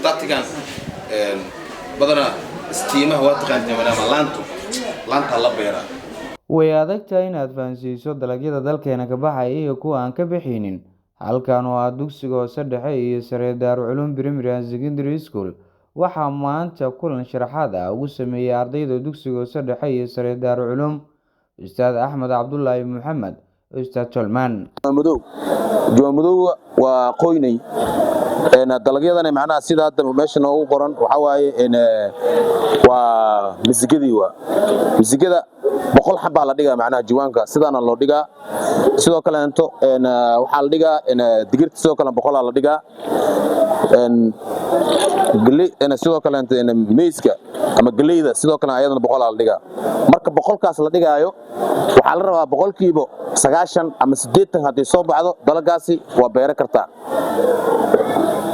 batatigan badana istiimaha waa taqaantaa maadaama laanta la beera way adagtahay inaad fahansiiso dalagyada dalkeena ka baxaya iyo kuwa aan ka bixinin. Halkan oo ah dugsiga hoose dhexe iyo sare Daarul Culuum Primary and Secondary School waxaa maanta kulan sharaxaad ah ugu sameeyay ardayda dugsiga hoose dhexe iyo sare Daarul Culuum Ustaad Axmed Cabdullaahi Maxamed Ustaad Tolman Jumadow waa qoynay dalagyadana macnaha sida hadda meesha noogu qoran waxa waaye waa misigada 100 xabba la dhigaa macnaha jiwaanka sidaana loo dhigaa sidoo kale waxa la dhigaa digirta sidoo kale 100 la dhigaa galey sidoo kale meeska ama galeyda sidoo kale ayadana 100 la dhigaa marka 100 kaas la dhigaayo waxa la rabaa 90% ama 80 hadii soo baxdo dalagaasi waa beera kartaa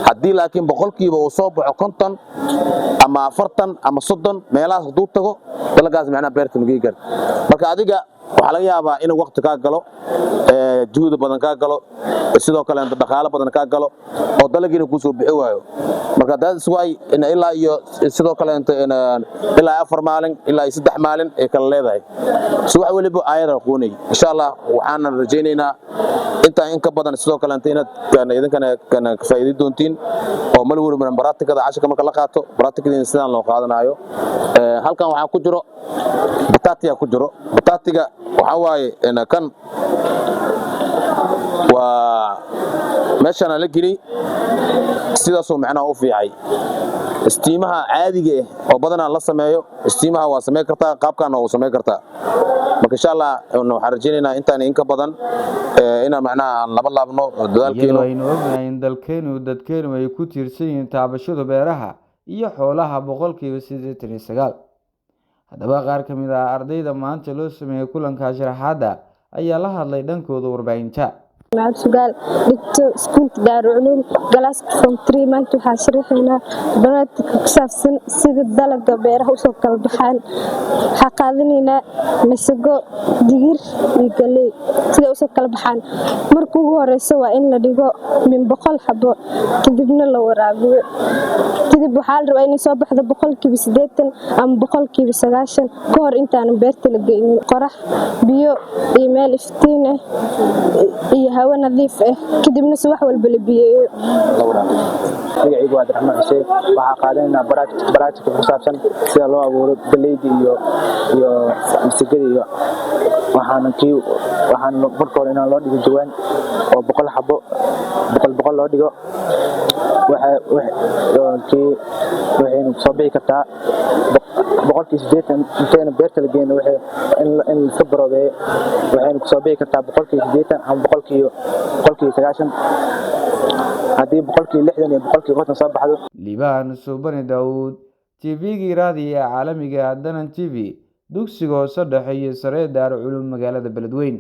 haddii laakiin 100% uu soo baxo 50 ama 40 ama 30 meelahaas haduu tago dalagaas macnaha beerta ma geeyay marka adiga waxa laga yaabaa in waqti ka galo juhud badan ka galo sidoo kale dhaqaale badan ka galo oo dalagiina ku soo bixi waayo marka daas way in ilaa iyo sidoo kale ilaa 4 maalin ilaa 3 maalin ee kala leedahay subax waliba ayada qoonay insha Allah waxaan rajaynaynaa inta in ka badan sidoo kale inaad idinkana kana faa'iido doontiin oo mal waliba baratikada cashka marka la qaato baratikada sidaan loo qaadanayo halkan waxa ku jiro batatiga waxa waaye kan waa meeshana la geli sidaas oo macnaha u fiicay istiimaha caadiga ah oo badanaa la sameeyo istiimaha waa sameey kartaa qaabkan oo sameey kartaa marka insha Allah waxaan rajaynaynaa intaan in ka badan ina macnaha laba laabno dadaalkeena aynu ognahay in dadkeenu ay ku tiirsan yihiin taabashada beeraha iyo xoolaha 89%. haddaba qaar ka mid ah ardayda maanta loo sameeyay kulanka sharaxaada ayaa la hadlay dhankooda warbaahinta معاد سؤال دكتور سكنت دار علوم جلست from 3 months وحاشرحنا بنات كسافسن سيد الدلق بيره وسوق البحان حقادنينا مسجو دير يقلي سيد وسوق البحان مركو هوريسو waa in la dhigo min 100 xabo kadibna la waraabiyo kadib waxa la rabaa in soo baxdo 180 ama 190 ka hor intaan beerta la geeynin qorax biyo iyo meel iftiin ah iyo hawo nadiif ah kadibna wax walba la biyeeyo magacaygu waa Abdiraxmaan Xuseen waxa qaadanaynaa baraajka ku saabsan sida loo abuuro galeyda iyo misigada iyo waxaan marka hore inaan loo dhigo jawaan oo 100 xabo 100 loo dhigo waxaynu soo bixi kartaa 180 inteena beerta la geeyno in la baroobeeyo waxaynu soo bixi kartaa 180 ama 190 haddii 160 iyo 150 soo baxdo Liibaan Suubani Daawud TV-ga raadiga caalamiga Danan TV dugsiga hoose dhexe iyo sare Daarul Culuum magaalada Beledweyne.